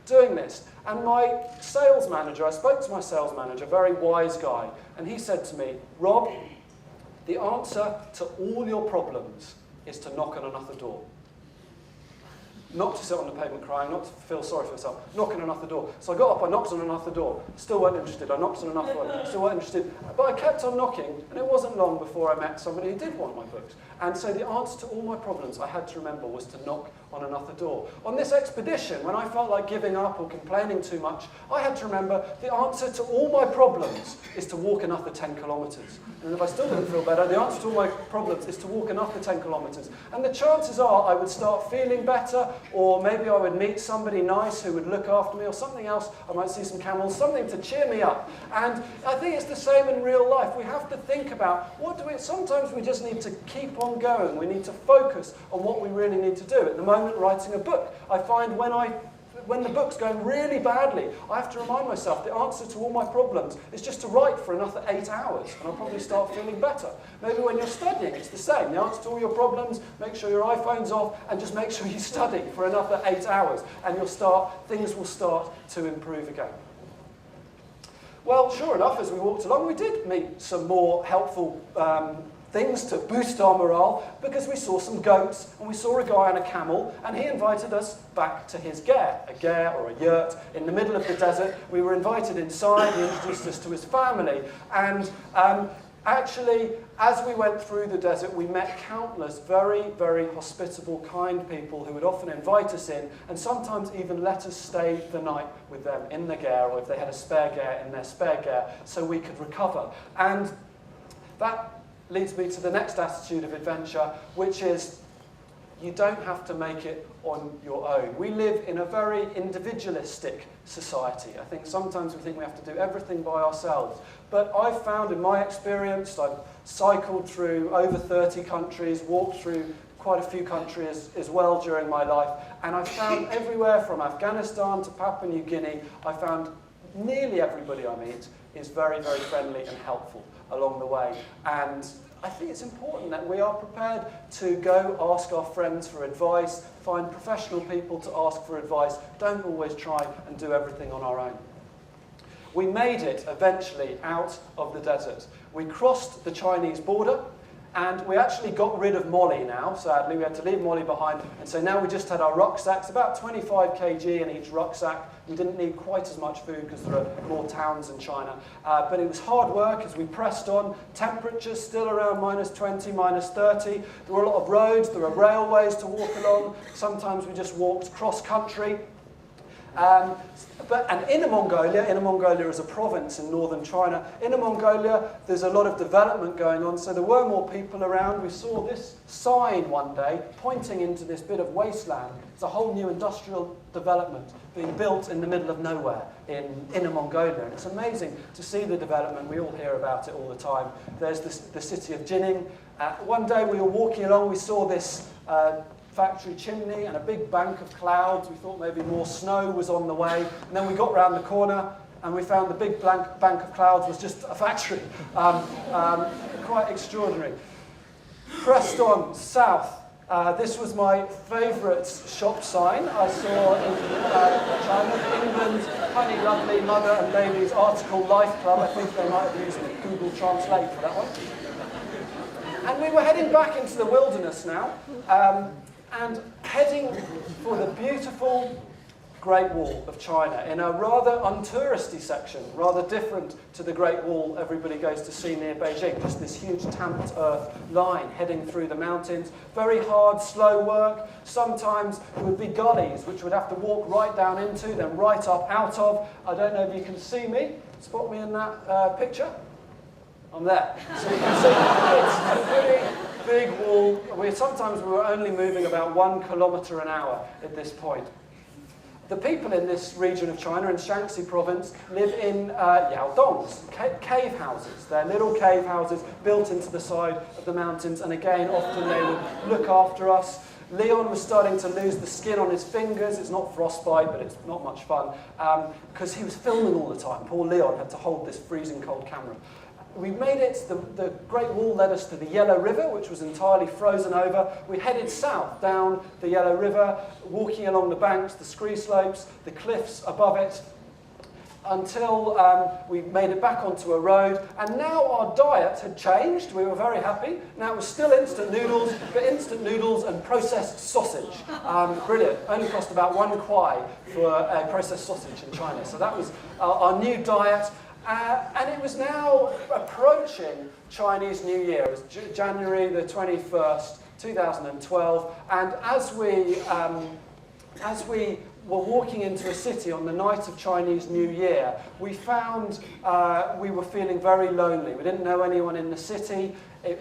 doing this. And my sales manager, I spoke to my sales manager, very wise guy, and he said to me, Rob, the answer to all your problems is to knock on another door. Not to sit on the pavement crying, not to feel sorry for yourself, knock on another door. So I got up, I knocked on another door, still weren't interested. I knocked on another one, still weren't interested. But I kept on knocking, and it wasn't long before I met somebody who did want my books. And so the answer to all my problems, I had to remember, was to knock on another door. On this expedition, when I felt like giving up or complaining too much, I had to remember the answer to all my problems is to walk another 10 kilometers. And if I still didn't feel better, the answer to all my problems is to walk another 10 kilometers. And the chances are I would start feeling better, or maybe I would meet somebody nice who would look after me, or something else. I might see some camels, something to cheer me up. And I think it's the same in real life. We have to think about, sometimes we just need to keep on going. We need to focus on what we really need to do. At the moment, writing a book, I find when the book's going really badly, I have to remind myself the answer to all my problems is just to write for another 8 hours, and I'll probably start feeling better. Maybe when you're studying, it's the same. The answer to all your problems, make sure your iPhone's off, and just make sure you study for another 8 hours, and things will start to improve again. Well, sure enough, as we walked along, we did meet some more helpful things to boost our morale, because we saw some goats and we saw a guy on a camel, and he invited us back to his ger, a ger or a yurt in the middle of the desert. We were invited inside, he introduced us to his family, and actually, as we went through the desert, we met countless very, very hospitable, kind people who would often invite us in, and sometimes even let us stay the night with them in the ger, or if they had a spare ger, in their spare ger, so we could recover. And that leads me to the next attitude of adventure, which is you don't have to make it on your own. We live in a very individualistic society. I think sometimes we think we have to do everything by ourselves. But I've found in my experience, I've cycled through over 30 countries, walked through quite a few countries as well during my life, and I've found everywhere from Afghanistan to Papua New Guinea, I found nearly everybody I meet is very, very friendly and helpful along the way. And I think it's important that we are prepared to go ask our friends for advice, find professional people to ask for advice. Don't always try and do everything on our own. We made it eventually out of the desert. We crossed the Chinese border, and we actually got rid of Molly now. Sadly, we had to leave Molly behind, and so now we just had our rucksacks, about 25 kg in each rucksack. We didn't need quite as much food because there are more towns in China. But it was hard work as we pressed on. Temperatures still around -20, -30. There were a lot of roads, there were railways to walk along. Sometimes we just walked cross-country. And Inner Mongolia is a province in northern China. Inner Mongolia, there's a lot of development going on, so there were more people around. We saw this sign one day pointing into this bit of wasteland. It's a whole new industrial development being built in the middle of nowhere in Inner Mongolia. And it's amazing to see the development. We all hear about it all the time. There's the city of Jining. One day we were walking along, we saw this factory chimney and a big bank of clouds. We thought maybe more snow was on the way. And then we got round the corner and we found the big bank of clouds was just a factory. Quite extraordinary. Pressed on south. This was my favourite shop sign I saw in China. England, honey, lovely, mother and baby's article life club. I think they might have used Google Translate for that one. And we were heading back into the wilderness now. And heading for the beautiful Great Wall of China in a rather untouristy section, rather different to the Great Wall everybody goes to see near Beijing, just this huge tamped earth line heading through the mountains. Very hard, slow work. Sometimes there would be gullies which we'd have to walk right down into, then right up out of. I don't know if you can see me. Spot me in that picture. I'm there. So you can see it's a pretty big wall. Sometimes we were only moving about 1 kilometre an hour at this point. The people in this region of China, in Shaanxi province, live in yaodongs, cave houses. They're little cave houses built into the side of the mountains, and again, often they would look after us. Leon was starting to lose the skin on his fingers. It's not frostbite, but it's not much fun, because he was filming all the time. Poor Leon had to hold this freezing cold camera. We made it, the Great Wall led us to the Yellow River, which was entirely frozen over. We headed south down the Yellow River, walking along the banks, the scree slopes, the cliffs above it, until we made it back onto a road. And now our diet had changed. We were very happy. Now it was still instant noodles, but instant noodles and processed sausage. Brilliant. Only cost about 1 kwai for a processed sausage in China. So that was our new diet. And it was now approaching Chinese New Year. It was January the 21st, 2012. And as we were walking into a city on the night of Chinese New Year, we found we were feeling very lonely. We didn't know anyone in the city.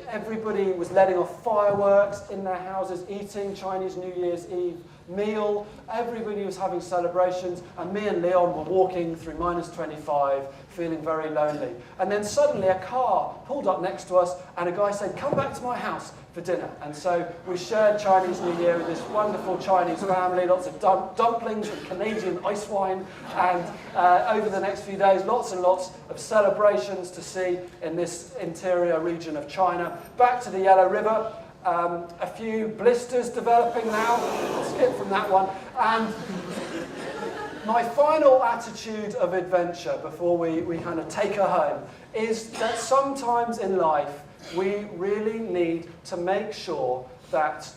Everybody was letting off fireworks in their houses, eating Chinese New Year's Eve meal. Everybody was having celebrations, and me and Leon were walking through -25, feeling very lonely. And then suddenly a car pulled up next to us, and a guy said, "Come back to my house for dinner." And so we shared Chinese New Year with this wonderful Chinese family, lots of dumplings with Canadian ice wine, and over the next few days, lots and lots of celebrations to see in this interior region of China. Back to the Yellow River. A few blisters developing now. I'll skip from that one. And my final attitude of adventure before we kind of take her home is that sometimes in life we really need to make sure that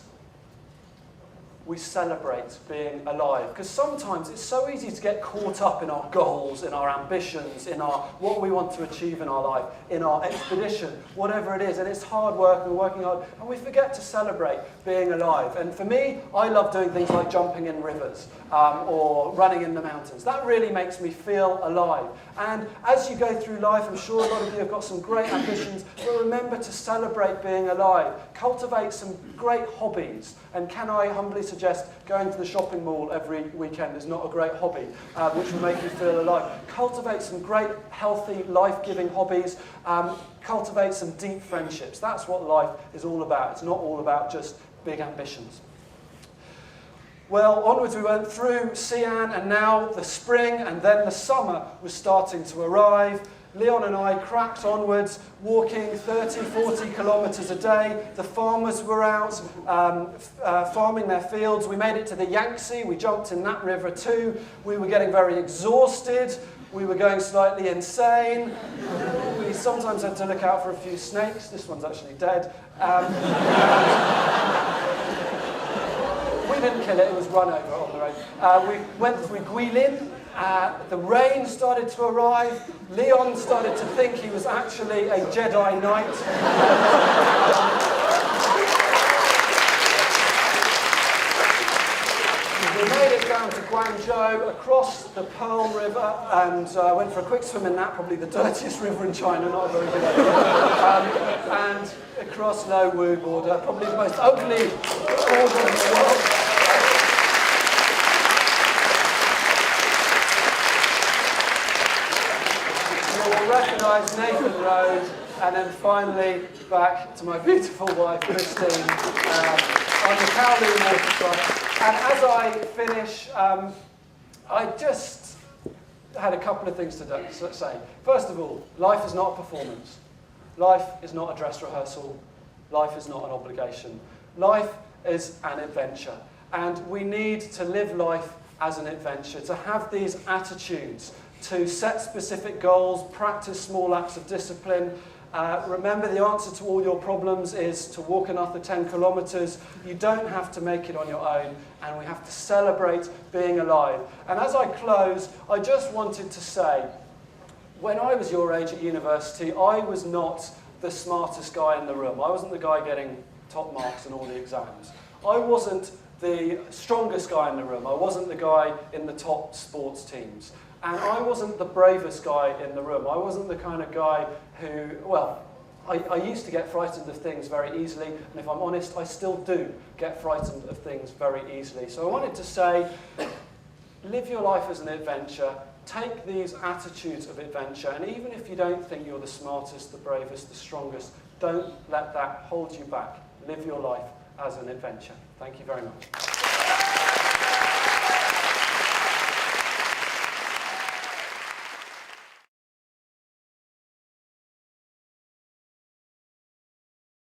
we celebrate being alive. Because sometimes it's so easy to get caught up in our goals, in our ambitions, in what we want to achieve in our life, in our expedition, whatever it is. And it's hard work, and we're working hard, and we forget to celebrate being alive. And for me, I love doing things like jumping in rivers or running in the mountains. That really makes me feel alive. And as you go through life, I'm sure a lot of you have got some great ambitions, but remember to celebrate being alive. Cultivate some great hobbies. And can I humbly suggest going to the shopping mall every weekend is not a great hobby, which will make you feel alive. Cultivate some great, healthy, life-giving hobbies. Cultivate some deep friendships. That's what life is all about. It's not all about just big ambitions. Well, onwards we went through Xi'an, and now the spring and then the summer was starting to arrive. Leon and I cracked onwards, walking 30, 40 kilometres a day. The farmers were out farming their fields. We made it to the Yangtze. We jumped in that river too. We were getting very exhausted. We were going slightly insane. We sometimes had to look out for a few snakes. This one's actually dead. We didn't kill it, it was run over on the road. We went through Guilin. The rain started to arrive. Leon started to think he was actually a Jedi Knight. We made it down to Guangzhou, across the Pearl River, and went for a quick swim in that, probably the dirtiest river in China, not a very good idea. And across Lilwall border, probably the most ugly border in the world. Recognise Nathan Road, and then finally back to my beautiful wife Christine on the Kowloon waterfront. And as I finish, I just had a couple of things to say. First of all, life is not a performance. Life is not a dress rehearsal. Life is not an obligation. Life is an adventure, and we need to live life as an adventure, to have these attitudes, to set specific goals, practice small acts of discipline. Remember, the answer to all your problems is to walk another 10 kilometres. You don't have to make it on your own, and we have to celebrate being alive. And as I close, I just wanted to say, when I was your age at university, I was not the smartest guy in the room. I wasn't the guy getting top marks in all the exams. I wasn't the strongest guy in the room. I wasn't the guy in the top sports teams. And I wasn't the bravest guy in the room. I wasn't the kind of guy who, well, I used to get frightened of things very easily, and if I'm honest, I still do get frightened of things very easily. So I wanted to say, live your life as an adventure, take these attitudes of adventure, and even if you don't think you're the smartest, the bravest, the strongest, don't let that hold you back. Live your life as an adventure. Thank you very much.